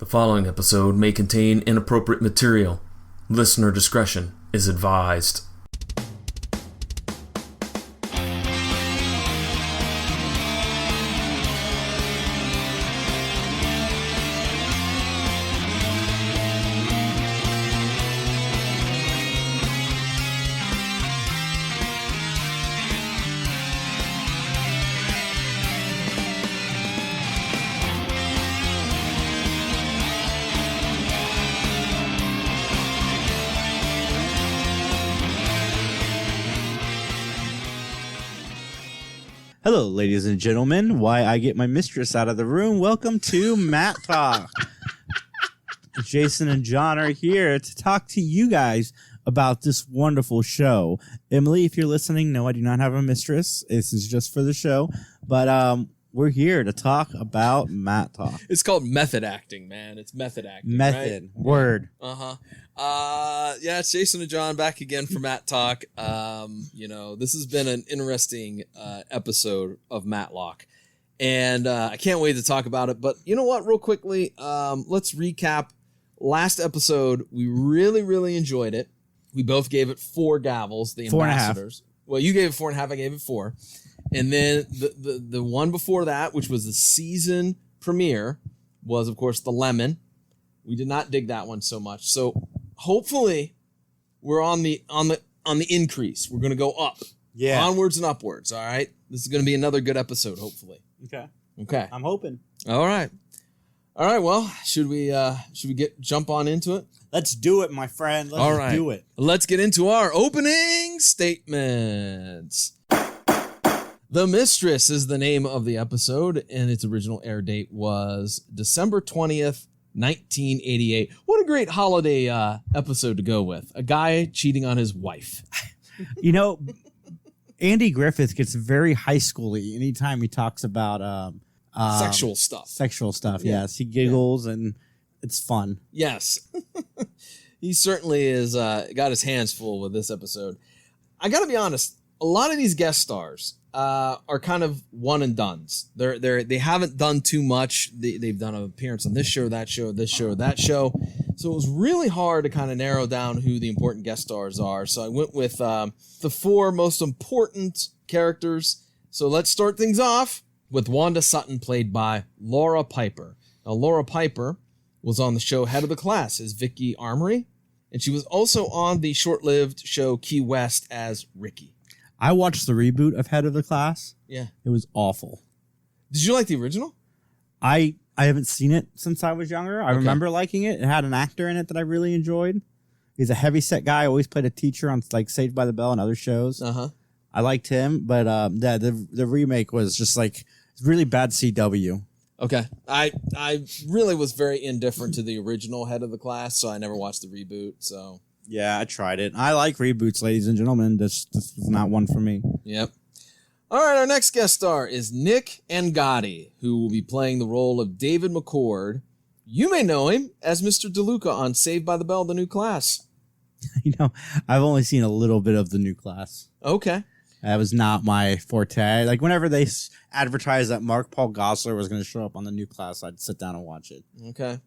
The following episode may contain inappropriate material. Listener discretion is advised. Hello, ladies and gentlemen. Why I get my mistress out of the room. Welcome to Mattalk. Jason and John are here to talk to you guys about this wonderful show. Emily, if you're listening, no, I do not have a mistress. This is just for the show. But we're here to talk about Mattalk. It's called method acting, man. It's method acting. Method. Right? Word. Yeah, it's Jason and John back again for Mattalk. This has been an interesting episode of Matlock. And I can't wait to talk about it. But you know what? Real quickly, let's recap. Last episode, we really, really enjoyed it. We both gave it 4 gavels, the 4.5. ambassadors. Well, you gave it 4.5, I gave it 4. And then the one before that, which was the season premiere, was, of course, the lemon. We did not dig that one so much. So hopefully we're on the increase. We're going to go up. Yeah. Onwards and upwards, all right? This is going to be another good episode, hopefully. Okay. I'm hoping. All right. Well, should we jump on into it? Let's do it, my friend. Let's do it. Let's get into our opening statements. The Mistress is the name of the episode, and its original air date was December 20th, 1988. What a great holiday episode to go with. A guy cheating on his wife. You know, Andy Griffith gets very high school-y anytime he talks about Sexual stuff. Yeah. Yes. He giggles and it's fun. Yes. He certainly is got his hands full with this episode. I got to be honest, a lot of these guest stars are kind of one and dones. They haven't done too much. They've done an appearance on this show, that show, this show, that show. So it was really hard to kind of narrow down who the important guest stars are. So I went with the 4 most important characters. So let's start things off with Wanda Sutton, played by Laura Piper. Now, Laura Piper was on the show Head of the Class as Vicky Armory, and she was also on the short-lived show Key West as Ricky. I watched the reboot of Head of the Class. Yeah. It was awful. Did you like the original? I haven't seen it since I was younger. I remember liking it. It had an actor in it that I really enjoyed. He's a heavyset guy. Always played a teacher on like Saved by the Bell and other shows. I liked him, but the remake was just like really bad CW. Okay. I really was very indifferent to the original Head of the Class, so I never watched the reboot. So yeah, I tried it. I like reboots, ladies and gentlemen. This was not one for me. Yep. All right, our next guest star is Nick Gotti, who will be playing the role of David McCord. You may know him as Mr. DeLuca on Saved by the Bell, The New Class. You know, I've only seen a little bit of The New Class. Okay. That was not my forte. Like, whenever they advertised that Mark Paul Gosselaar was going to show up on The New Class, I'd sit down and watch it. Okay.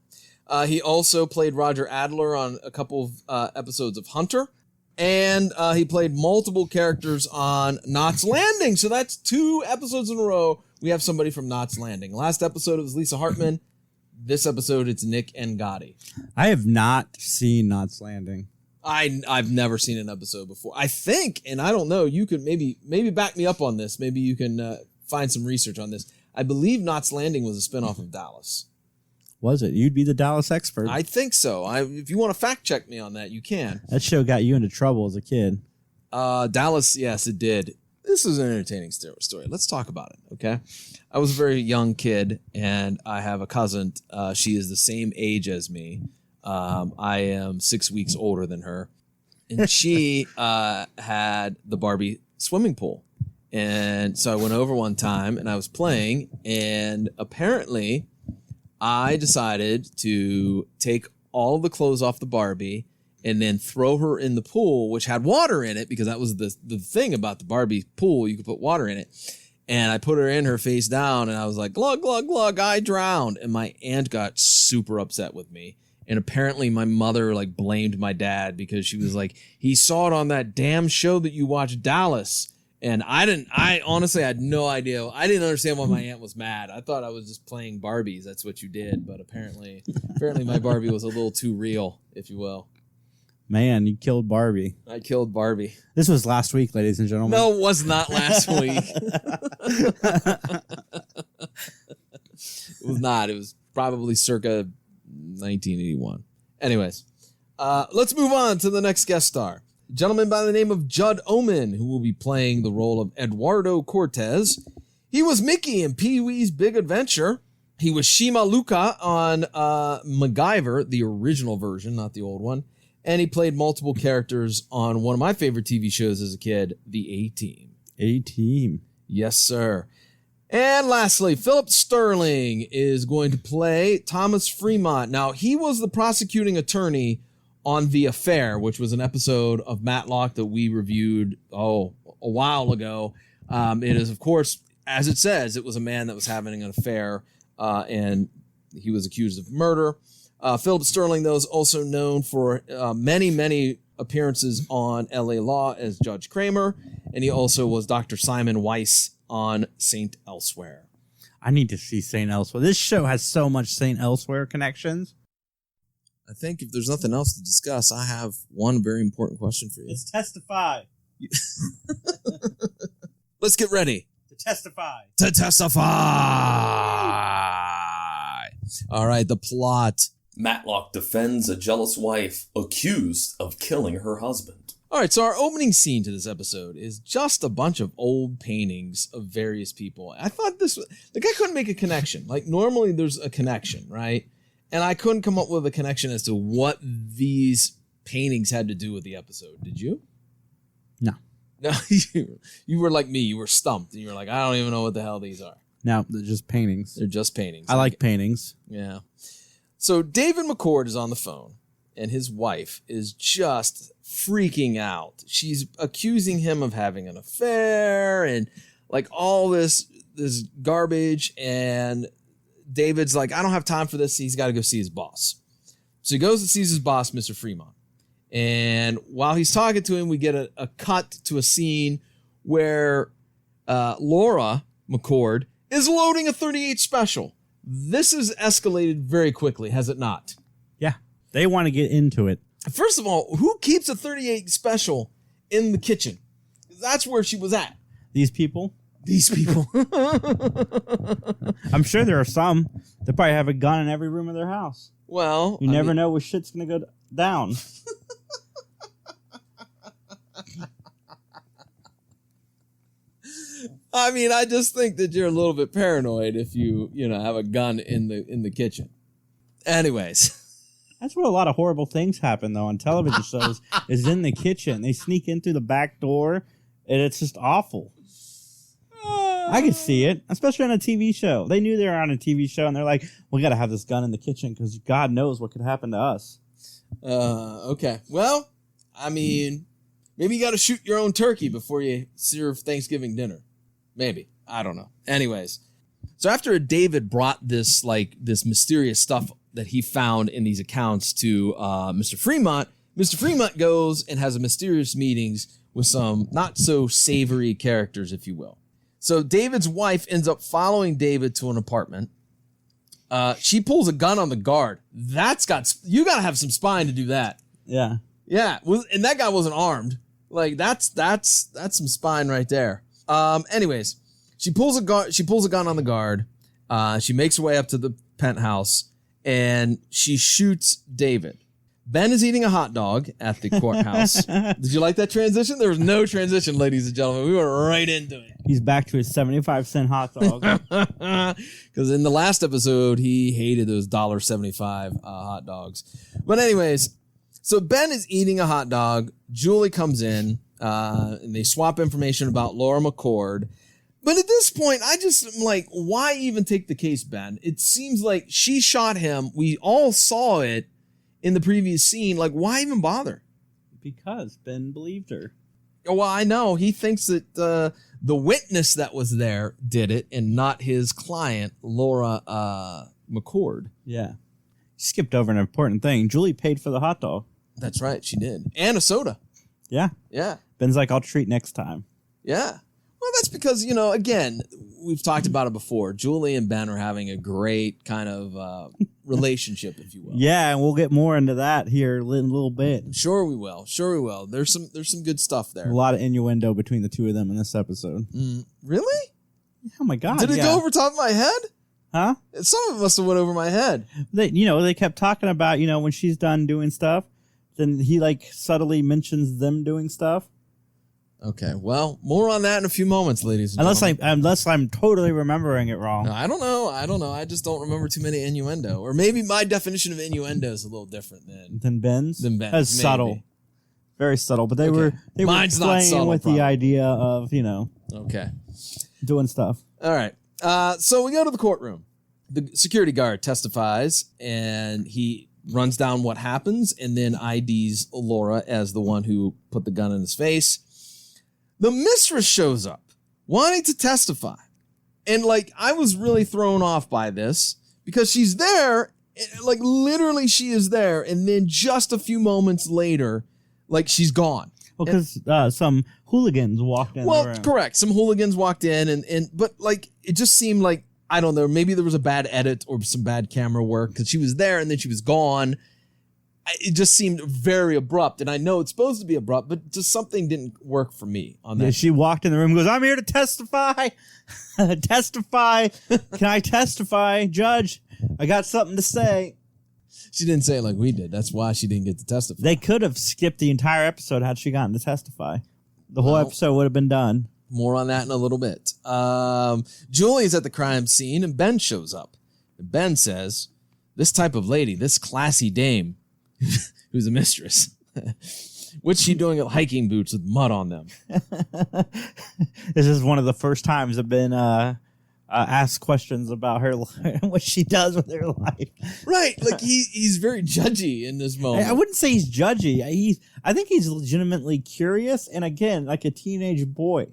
He also played Roger Adler on a couple of episodes of Hunter. And he played multiple characters on Knots Landing. So that's 2 episodes in a row. We have somebody from Knots Landing. Last episode, it was Lisa Hartman. This episode, it's Nick Gotti. I have not seen Knots Landing. I've never seen an episode before. I think, and I don't know, you could maybe back me up on this. Maybe you can find some research on this. I believe Knots Landing was a spinoff of Dallas. Was it? You'd be the Dallas expert. I think so. If you want to fact check me on that, you can. That show got you into trouble as a kid. Dallas, yes, it did. This is an entertaining story. Let's talk about it, okay? I was a very young kid, and I have a cousin. She is the same age as me. I am 6 weeks older than her. And she had the Barbie swimming pool. And so I went over one time, and I was playing, and apparently I decided to take all the clothes off the Barbie and then throw her in the pool, which had water in it, because that was the thing about the Barbie pool. You could put water in it. And I put her in her face down, and I was like, glug, glug, glug, I drowned. And my aunt got super upset with me. And apparently my mother like blamed my dad because she was like, he saw it on that damn show that you watched, Dallas. And I honestly had no idea. I didn't understand why my aunt was mad. I thought I was just playing Barbies. That's what you did. But apparently my Barbie was a little too real, if you will. Man, you killed Barbie. I killed Barbie. This was last week, ladies and gentlemen. No, it was not last week. It was not. It was probably circa 1981. Anyways, let's move on to the next guest star. A gentleman by the name of Judd Omen, who will be playing the role of Eduardo Cortez. He was Mickey in Pee-wee's Big Adventure. He was Shima Luka on MacGyver, the original version, not the old one. And he played multiple characters on one of my favorite TV shows as a kid, The A-Team. A-Team. Yes, sir. And lastly, Philip Sterling is going to play Thomas Fremont. Now, he was the prosecuting attorney on The Affair, which was an episode of Matlock that we reviewed, a while ago. It is, of course, as it says, it was a man that was having an affair, and he was accused of murder. Philip Sterling, though, is also known for many, many appearances on L.A. Law as Judge Kramer, and he also was Dr. Simon Weiss on Saint Elsewhere. I need to see Saint Elsewhere. This show has so much Saint Elsewhere connections. I think if there's nothing else to discuss, I have one very important question for you. Let's testify. Let's get ready. To testify. To testify. All right, the plot. Matlock defends a jealous wife accused of killing her husband. All right, so our opening scene to this episode is just a bunch of old paintings of various people. I thought the guy couldn't make a connection. Like, normally there's a connection, right? And I couldn't come up with a connection as to what these paintings had to do with the episode. Did you? No. No, you were like me. You were stumped. And you were like, I don't even know what the hell these are. No, they're just paintings. They're just paintings. I like paintings. Yeah. So David McCord is on the phone, and his wife is just freaking out. She's accusing him of having an affair and like all this garbage. And David's like, I don't have time for this. He's got to go see his boss. So he goes and sees his boss, Mr. Fremont. And while he's talking to him, we get a cut to a scene where Laura McCord is loading a 38 special. This has escalated very quickly, has it not? Yeah, they want to get into it. First of all, who keeps a 38 special in the kitchen? That's where she was at. These people? These people. I'm sure there are some. They probably have a gun in every room of their house. Well, you never know where shit's going to go down. I mean, I just think that you're a little bit paranoid if you have a gun in the kitchen. Anyways. That's where a lot of horrible things happen, though, on television shows, is in the kitchen. They sneak in through the back door, and it's just awful. I could see it, especially on a TV show. They knew they were on a TV show, and they're like, we got to have this gun in the kitchen because God knows what could happen to us. Okay. Well, I mean, maybe you got to shoot your own turkey before you serve Thanksgiving dinner. Maybe. I don't know. Anyways. So after David brought this mysterious stuff that he found in these accounts to Mr. Fremont goes and has a mysterious meetings with some not so savory characters, if you will. So David's wife ends up following David to an apartment. She pulls a gun on the guard. You got to have some spine to do that. Yeah. Yeah. And that guy wasn't armed. Like that's some spine right there. Anyways, she pulls a gun on the guard. She makes her way up to the penthouse and she shoots David. Ben is eating a hot dog at the courthouse. Did you like that transition? There was no transition, ladies and gentlemen. We went right into it. He's back to his 75-cent hot dog. Because in the last episode, he hated those $1.75 hot dogs. But anyways, so Ben is eating a hot dog. Julie comes in, and they swap information about Laura McCord. But at this point, I just am like, why even take the case, Ben? It seems like she shot him. We all saw it in the previous scene. Like, why even bother? Because Ben believed her. Well, I know. He thinks that the witness that was there did it and not his client, Laura McCord. Yeah. You skipped over an important thing. Julie paid for the hot dog. That's right. She did. And a soda. Yeah. Yeah. Ben's like, I'll treat next time. Yeah. Well, that's because, again, we've talked about it before. Julie and Ben are having a great kind of relationship, if you will. Yeah, and we'll get more into that here in a little bit. Sure we will. There's some good stuff there. A lot of innuendo between the two of them in this episode. Really? Oh my God! Did it go over top of my head? Huh? Some of it must have went over my head. They kept talking about when she's done doing stuff, then he subtly mentions them doing stuff. Okay, well, more on that in a few moments, ladies and gentlemen. Unless I'm totally remembering it wrong. No, I don't know. I just don't remember too many innuendo. Or maybe my definition of innuendo is a little different than Ben's. That's maybe. Subtle, very subtle. But they Mine's were not playing subtle, with probably. the idea of Okay, doing stuff. all right. So we go to the courtroom. The security guard testifies, and he runs down what happens, and then IDs Laura as the one who put the gun in his face. The mistress shows up, wanting to testify. And, I was really thrown off by this, because she's there, literally she is there, and then just a few moments later, she's gone. Well, because some hooligans walked in the room. Correct. Some hooligans walked in, but, it just seemed like, I don't know, maybe there was a bad edit or some bad camera work, because she was there, and then she was gone. It just seemed very abrupt, and I know it's supposed to be abrupt, but just something didn't work for me on that. Yeah, she walked in the room and goes, I'm here to testify. Testify. Can I testify? Judge, I got something to say. She didn't say it like we did. That's why she didn't get to testify. They could have skipped the entire episode had she gotten to testify. The whole episode would have been done. More on that in a little bit. Julie's at the crime scene, and Ben shows up. And Ben says, this type of lady, this classy dame, who's a mistress, what's she doing at hiking boots with mud on them? This is one of the first times I've been asked questions about her, what she does with her life. Right, he's very judgy in this moment. I wouldn't say he's judgy. I think he's legitimately curious, and again, like a teenage boy.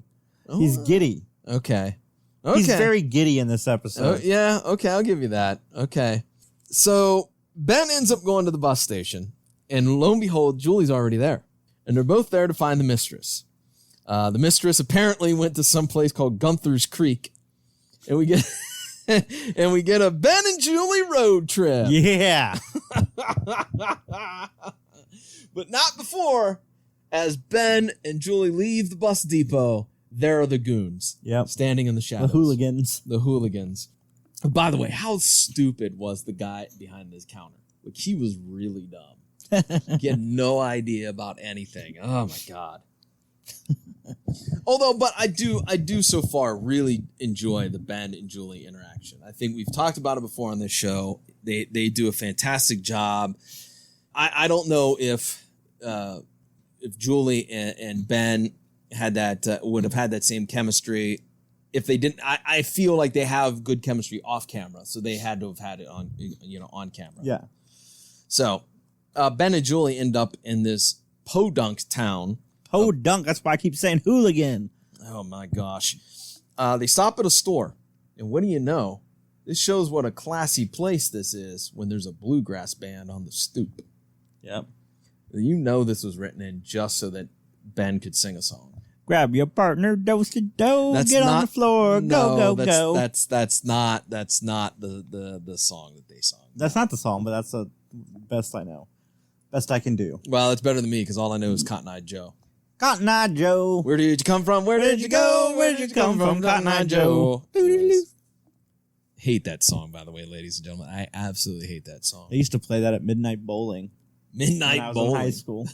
He's giddy. Okay. He's very giddy in this episode. Yeah, okay, I'll give you that. Okay. So Ben ends up going to the bus station, and lo and behold, Julie's already there. And they're both there to find the mistress. The mistress apparently went to some place called Gunther's Creek. And we get a Ben and Julie road trip. Yeah. But not before, as Ben and Julie leave the bus depot, there are the goons. Yep. Standing in the shadows. The hooligans. By the way, how stupid was the guy behind this counter? He was really dumb. He had no idea about anything. Oh my God. But I do so far really enjoy the Ben and Julie interaction. I think we've talked about it before on this show. They do a fantastic job. I don't know if Julie and Ben had that would have had that same chemistry. If they didn't, I feel like they have good chemistry off camera, so they had to have had it on camera. Yeah. So Ben and Julie end up in this podunk town. Podunk. That's why I keep saying hooligan. Oh my gosh. They stop at a store, and what do you know? This shows what a classy place this is when there's a bluegrass band on the stoop. Yep. You know this was written in just so that Ben could sing a song. Grab your partner, dose to dough, get on the floor, go. That's not the song that they sung. That's not the song, but that's the best I know. Best I can do. Well, it's better than me because all I know is Cotton Eye Joe. Cotton Eye Joe. Where did you come from? Where did you go? Where did you come from? Cotton Eye Joe. Hate that song, by the way, ladies and gentlemen. I absolutely hate that song. I used to play that at midnight bowling. Midnight bowling. In high school.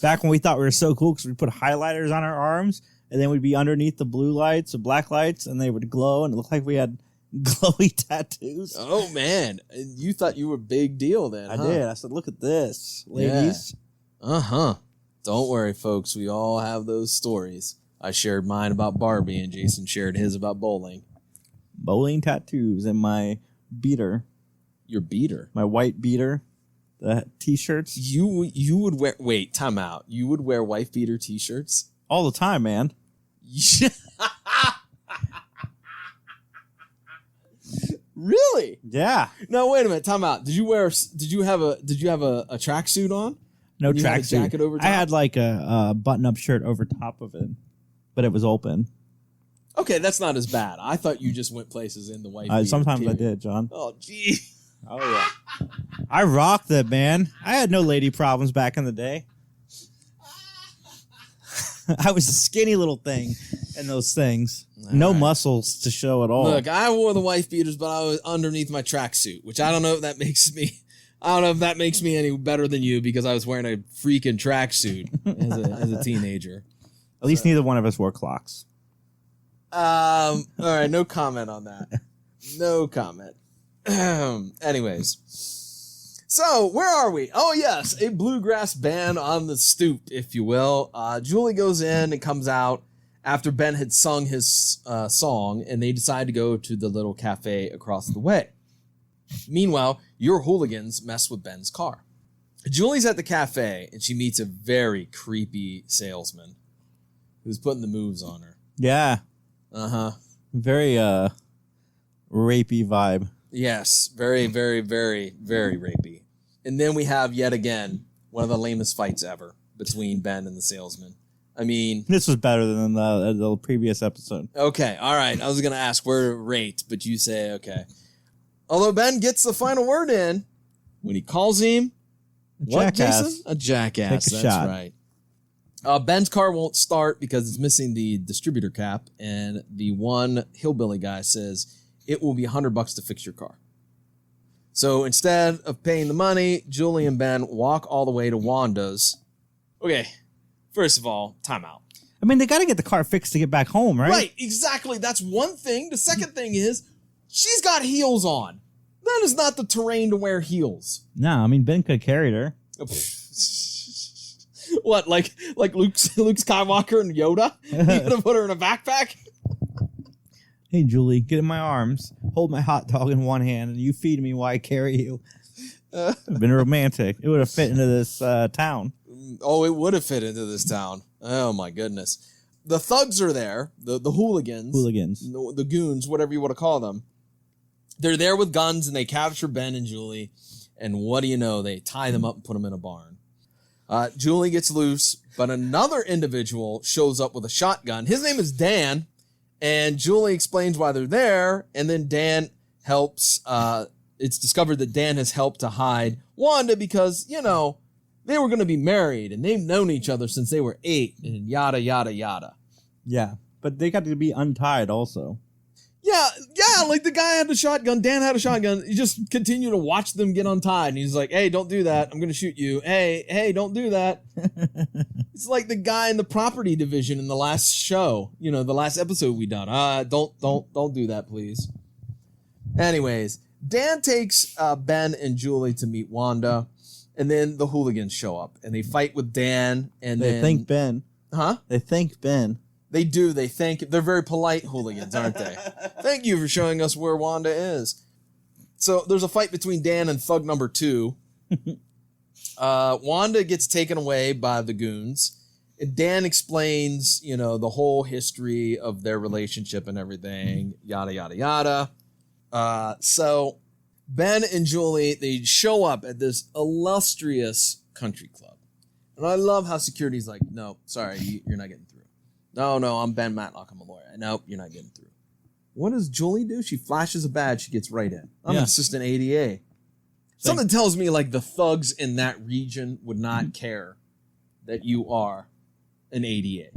Back when we thought we were so cool because we put highlighters on our arms and then we'd be underneath the blue lights or black lights and they would glow and it looked like we had glowy tattoos. Oh, man. You thought you were a big deal then, I did. I said, look at this, ladies. Yeah. Uh-huh. Don't worry, folks. We all have those stories. I shared mine about Barbie and Jason shared his about bowling. Bowling tattoos and my beater. Your beater? My white beater. The T-shirts You would wear. Wait, time out. You would wear wife beater T-shirts all the time, man. Really? Yeah. No, wait a minute. Time out. Did you have a tracksuit on? No You had a tracksuit. jacket over top? I had like a button-up shirt over top of it, but it was open. Okay, that's not as bad. I thought you just went places in the wife beater. Sometimes period. I did, John. Oh, gee. Oh yeah. I rocked it, man. I had no lady problems back in the day. I was a skinny little thing in those things. No muscles to show at all. Look, I wore the wife beaters, but I was underneath my tracksuit, which I don't know if that makes me. I don't know if that makes me any better than you because I was wearing a freaking tracksuit as a teenager. At least neither one of us wore clocks. All right, no comment on that. No comment. Anyways, so where are we? Oh yes, a bluegrass band on the stoop, if you will. Julie goes in and comes out after Ben had sung his song, and they decide to go to the little cafe across the way. Meanwhile, your hooligans mess with Ben's car. Julie's at the cafe, and she meets a very creepy salesman who's putting the moves on her. Yeah. Uh-huh. Very rapey vibe. Yes, very, very, very, very rapey. And then we have, yet again, one of the lamest fights ever between Ben and the salesman. I mean... This was better than the previous episode. Okay, all right. I was going to ask where to rate, but you say okay. Although Ben gets the final word in when he calls him... What, jackass. Jason? A jackass, Take a that's shot. right. Ben's car won't start because it's missing the distributor cap, and the one hillbilly guy says it will be $100 to fix your car. So instead of paying the money, Julie and Ben walk all the way to Wanda's. Okay, first of all, time out. I mean, they got to get the car fixed to get back home, right? Right, exactly. That's one thing. The second thing is she's got heels on. That is not the terrain to wear heels. No, I mean, Ben could have carried her. What, like Luke Skywalker and Yoda? You gonna put her in a backpack? Hey, Julie, get in my arms. Hold my hot dog in one hand, and you feed me while I carry you. Been romantic. It would have fit into this town. Oh, it would have fit into this town. Oh, my goodness. The thugs are there, the hooligans. The goons, whatever you want to call them. They're there with guns, and they capture Ben and Julie. And what do you know? They tie them up and put them in a barn. Julie gets loose, but another individual shows up with a shotgun. His name is Dan, and Julie explains why they're there, and then Dan helps. It's discovered that Dan has helped to hide Wanda because, you know, they were going to be married, and they've known each other since they were 8, and yada, yada, yada. Yeah, but they got to be untied also. Yeah, like the guy had the shotgun, Dan had a shotgun. You just continue to watch them get untied. And he's like, hey, don't do that. I'm going to shoot you. Hey, don't do that. It's like the guy in the property division in the last show, you know, the last episode we done. Don't do that, please. Anyways, Dan takes Ben and Julie to meet Wanda, and then the hooligans show up, and they fight with Dan, and They thank Ben. Huh? They thank Ben. They do. They're very polite hooligans, aren't they? Thank you for showing us where Wanda is. So there's a fight between Dan and thug number 2. Wanda gets taken away by the goons. And Dan explains, you know, the whole history of their relationship and everything, yada, yada, yada. So Ben and Julie, they show up at this illustrious country club. And I love how security's like, no, sorry, you're not getting through. No, I'm Ben Matlock. I'm a lawyer. Nope, you're not getting through. What does Julie do? She flashes a badge. She gets right in. I'm an assistant ADA. Something tells me like the thugs in that region would not care that you are an ADA.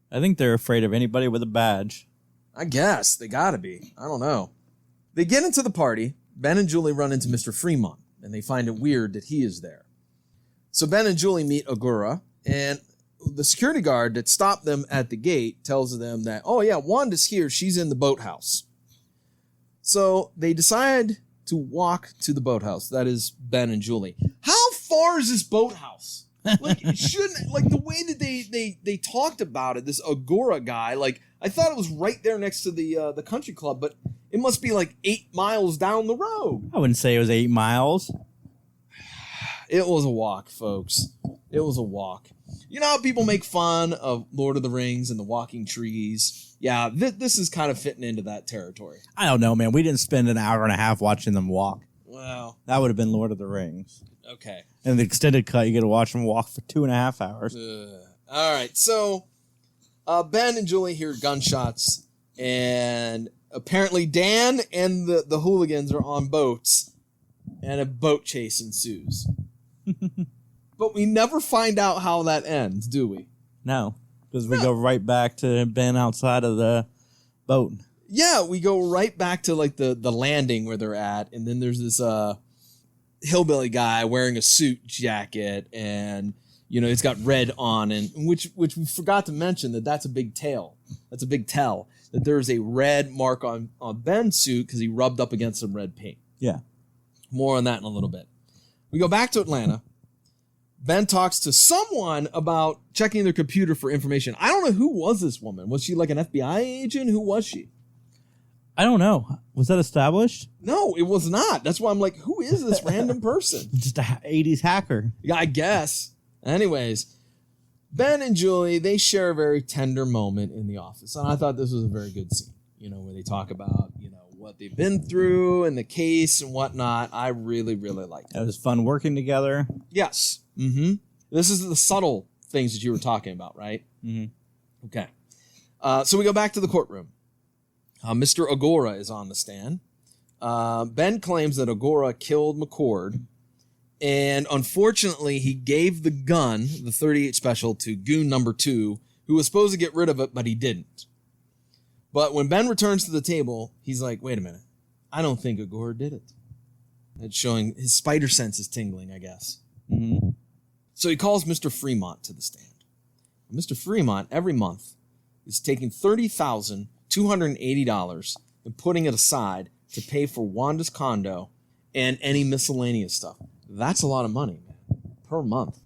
I think they're afraid of anybody with a badge. I guess. They gotta be. I don't know. They get into the party. Ben and Julie run into Mr. Fremont, and they find it weird that he is there. So Ben and Julie meet Agura, and the security guard that stopped them at the gate tells them that, oh yeah, Wanda's here. She's in the boathouse. So they decide to walk to the boathouse. That is Ben and Julie. How far is this boathouse? Like, it shouldn't, like the way that they talked about it, this Agora guy, like I thought it was right there next to the country club, but it must be like 8 miles down the road. I wouldn't say it was 8 miles. It was a walk, folks. It was a walk. You know how people make fun of Lord of the Rings and the walking trees? Yeah, this is kind of fitting into that territory. I don't know, man. We didn't spend an hour and a half watching them walk. Wow. That would have been Lord of the Rings. Okay. And the extended cut, you get to watch them walk for 2.5 hours. All right. So Ben and Julie hear gunshots, and apparently Dan and the hooligans are on boats, and a boat chase ensues. But we never find out how that ends, do we? No, because we go right back to Ben outside of the boat. Yeah, we go right back to like the landing where they're at, and then there's this hillbilly guy wearing a suit jacket, and he's got red on, and which we forgot to mention that's a big tell. That's a big tell that there's a red mark on Ben's suit because he rubbed up against some red paint. Yeah. More on that in a little bit. We go back to Atlanta. Ben talks to someone about checking their computer for information. I don't know, who was this woman. Was she like an FBI agent? Who was she? I don't know. Was that established? No, it was not. That's why I'm like, who is this random person? Just a 80s hacker. Yeah, I guess. Anyways, Ben and Julie, they share a very tender moment in the office. And I thought this was a very good scene, where they talk about, what they've been through and the case and whatnot. I really, really liked it. It was fun working together. Yes. Mm-hmm. This is the subtle things that you were talking about, right? Mm-hmm. Okay. So we go back to the courtroom. Mr. Agora is on the stand. Ben claims that Agora killed McCord, and unfortunately, he gave the gun, the .38 special, to goon number 2, who was supposed to get rid of it, but he didn't. But when Ben returns to the table, he's like, wait a minute. I don't think Agora did it. It's showing his spider sense is tingling, I guess. Mm-hmm. So he calls Mr. Fremont to the stand. Mr. Fremont, every month, is taking $30,280 and putting it aside to pay for Wanda's condo and any miscellaneous stuff. That's a lot of money, man, per month.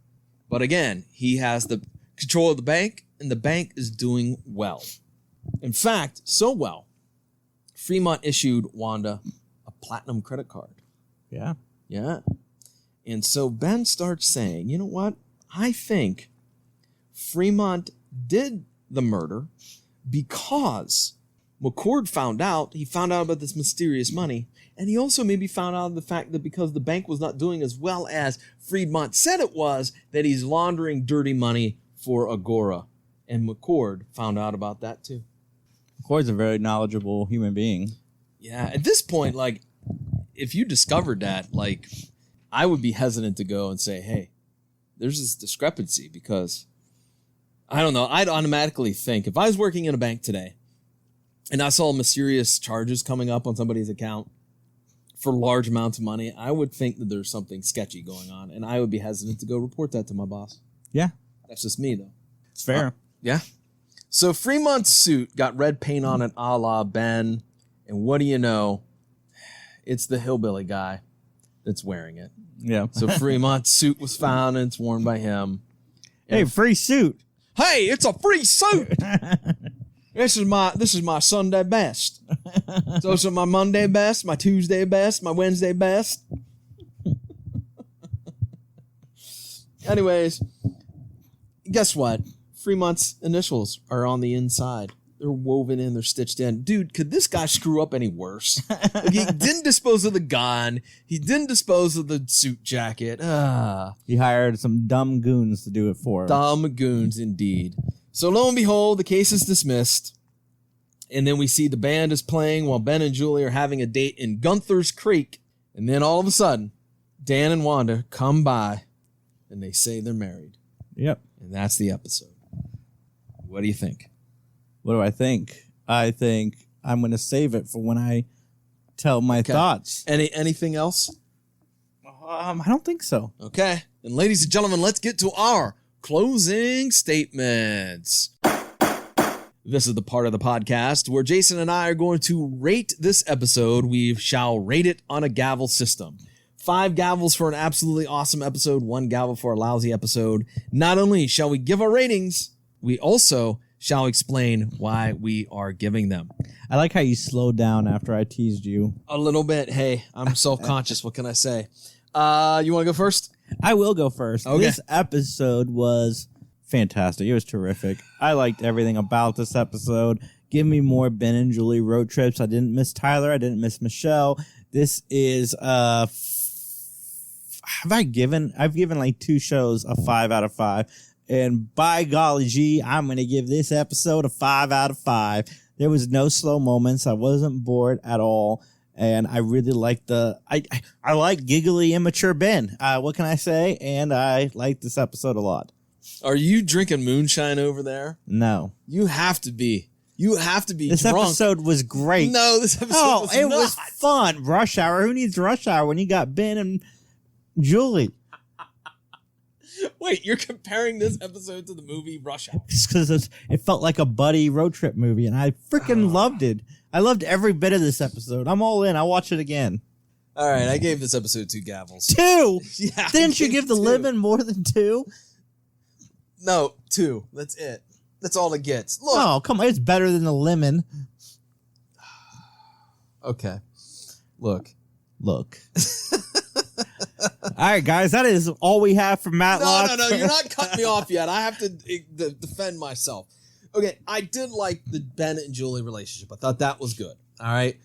But again, he has the control of the bank, and the bank is doing well. In fact, so well, Fremont issued Wanda a platinum credit card. Yeah. Yeah. And so Ben starts saying, you know what? I think Fremont did the murder because McCord found out about this mysterious money. And he also maybe found out the fact that because the bank was not doing as well as Fremont said it was, that he's laundering dirty money for Agora. And McCord found out about that too. McCord's a very knowledgeable human being. Yeah. At this point, like, if you discovered that, like, I would be hesitant to go and say, hey, there's this discrepancy because, I don't know, I'd automatically think if I was working in a bank today and I saw mysterious charges coming up on somebody's account for large amounts of money, I would think that there's something sketchy going on, and I would be hesitant to go report that to my boss. Yeah. That's just me, though. It's fair. Yeah. So Fremont's suit got red paint on it a la Ben, and what do you know? It's the hillbilly guy that's wearing it. Yeah. So Fremont's suit was found, and it's worn by him. Hey, free suit. Hey, it's a free suit. This is my Sunday best. Those are my Monday best, my Tuesday best, my Wednesday best. Anyways, guess what? Fremont's initials are on the inside. They're woven in, they're stitched in. Dude, could this guy screw up any worse? Like, he didn't dispose of the gun. He didn't dispose of the suit jacket. He hired some dumb goons to do it for him. Dumb goons, indeed. So lo and behold, the case is dismissed. And then we see the band is playing while Ben and Julie are having a date in Gunther's Creek. And then all of a sudden, Dan and Wanda come by and they say they're married. Yep. And that's the episode. What do you think? What do I think? I think I'm going to save it for when I tell my thoughts. Anything else? I don't think so. Okay. And ladies and gentlemen, let's get to our closing statements. This is the part of the podcast where Jason and I are going to rate this episode. We shall rate it on a gavel system. 5 gavels for an absolutely awesome episode, 1 gavel for a lousy episode. Not only shall we give our ratings, we also shall explain why we are giving them. I like how you slowed down after I teased you. A little bit. Hey, I'm self-conscious. What can I say? You want to go first? I will go first. Okay. This episode was fantastic. It was terrific. I liked everything about this episode. Give me more Ben and Julie road trips. I didn't miss Tyler. I didn't miss Michelle. This is I've given like 2 shows a 5 out of 5. And by golly gee, I'm going to give this episode a 5 out of 5. There was no slow moments. I wasn't bored at all. And I really like I like giggly, immature Ben. What can I say? And I like this episode a lot. Are you drinking moonshine over there? No. You have to be. You have to be This drunk. episode was great. No, this episode was not. Was fun. Rush Hour. Who needs Rush Hour when you got Ben and Julie? Wait, you're comparing this episode to the movie Rush Hour? Just because it felt like a buddy road trip movie, and I freaking loved it. I loved every bit of this episode. I'm all in. I'll watch it again. All right, I gave this episode 2 gavels. 2? Yeah. Didn't you give the 2. lemon more than 2? No, 2. That's it. That's all it gets. Look. Oh, come on. It's better than the lemon. Okay. Look. All right, guys. That is all we have for Matlock. No. You're not cutting me off yet. I have to defend myself. Okay, I did like the Ben and Julie relationship. I thought that was good. All right.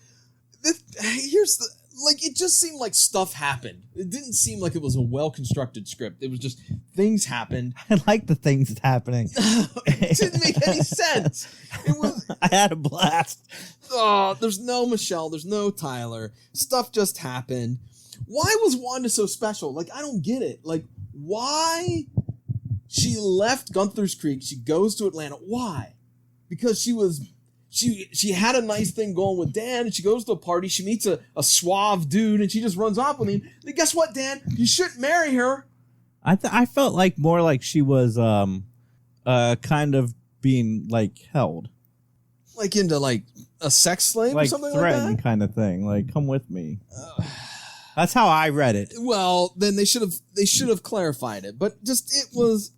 Here's the... Like, it just seemed like stuff happened. It didn't seem like it was a well-constructed script. It was just things happened. I like the things that's happening. It didn't make any sense. It was... I had a blast. Oh, there's no Michelle. There's no Tyler. Stuff just happened. Why was Wanda so special? Like, I don't get it. Like, why she left Gunther's Creek, she goes to Atlanta. Why? Because she had a nice thing going with Dan, and she goes to a party. She meets a suave dude, and she just runs off with him. And guess what, Dan? You shouldn't marry her. I felt like more like she was kind of being like held, Like into like a sex slave like or something like threatened that. kind of thing. Like, come with me. That's how I read it. Well, then they should have clarified it. But just it was.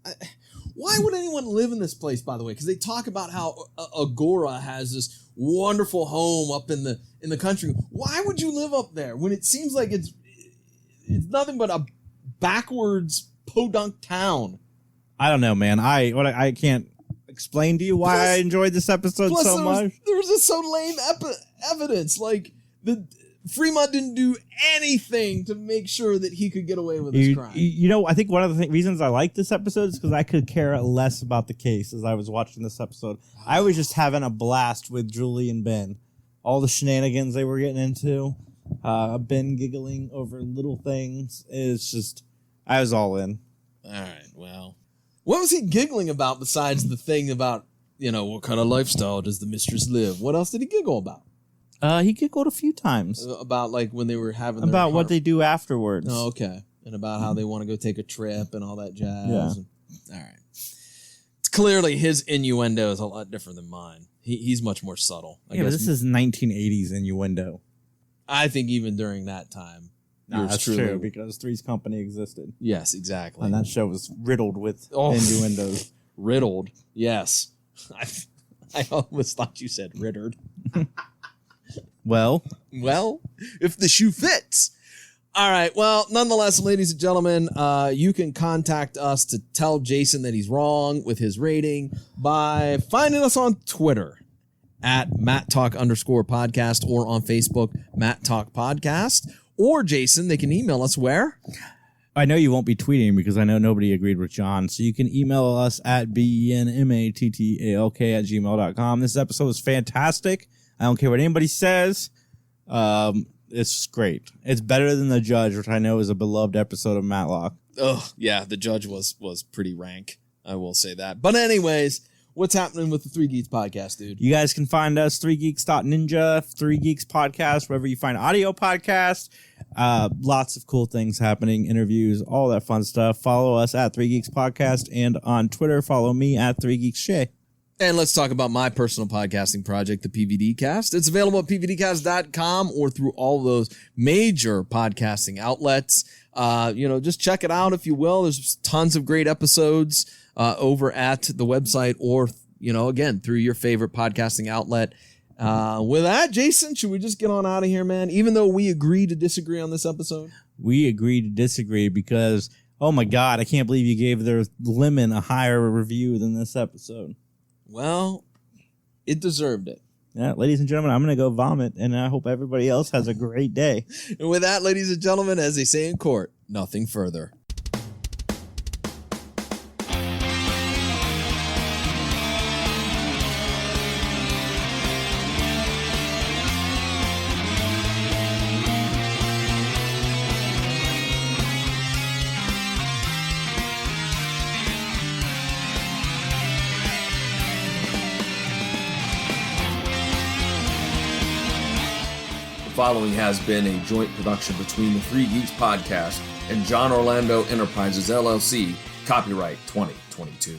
Why would anyone live in this place, by the way? Because they talk about how Agora has this wonderful home up in the country. Why would you live up there when it seems like it's nothing but a backwards podunk town? I don't know, man. I can't explain to you why I enjoyed this episode so much. There was just so lame evidence. Like Fremont didn't do anything to make sure that he could get away with his crime. You know, I think one of the reasons I like this episode is because I could care less about the case as I was watching this episode. I was just having a blast with Julie and Ben. All the shenanigans they were getting into. Ben giggling over little things. It's just, I was all in. All right, well. What was he giggling about besides the thing about, what kind of lifestyle does the mistress live? What else did he giggle about? He giggled a few times. About like when they were having about what they do afterwards. Oh, okay. And about how they want to go take a trip and all that jazz. Yeah. All right. It's clearly his innuendo is a lot different than mine. He's much more subtle. I But guess. this is 1980s innuendo. I think even during that time. That's true because Three's Company existed. Yes, exactly. And that show was riddled with innuendos. Riddled. Yes. I almost thought you said rittered. Well, if the shoe fits. All right. Well, nonetheless, ladies and gentlemen, you can contact us to tell Jason that he's wrong with his rating by finding us on Twitter at Mattalk_podcast or on Facebook, Mattalk Podcast. Or, Jason, they can email us where? I know you won't be tweeting because I know nobody agreed with John. So you can email us at benmattalk@gmail.com. This episode was fantastic. I don't care what anybody says. It's great. It's better than The Judge, which I know is a beloved episode of Matlock. Oh, yeah, The Judge was pretty rank. I will say that. But anyways, what's happening with the Three Geeks podcast, dude? You guys can find us, 3geeks.ninja, 3 Geeks Podcast, wherever you find audio podcasts. Lots of cool things happening, interviews, all that fun stuff. Follow us at 3 Geeks Podcast, and on Twitter, follow me at 3 Geeks Shay. And let's talk about my personal podcasting project, the PVD Cast. It's available at pvdcast.com or through all those major podcasting outlets. Just check it out if you will. There's tons of great episodes over at the website or, again, through your favorite podcasting outlet. With that, Jason, should we just get on out of here, man? Even though we agree to disagree on this episode? We agree to disagree because Oh my God, I can't believe you gave their Lemon a higher review than this episode. Well, it deserved it. Yeah, ladies and gentlemen, I'm going to go vomit, and I hope everybody else has a great day. And with that, ladies and gentlemen, as they say in court, nothing further. The following has been a joint production between the Three Geeks Podcast and John Orlando Enterprises, LLC, copyright 2022.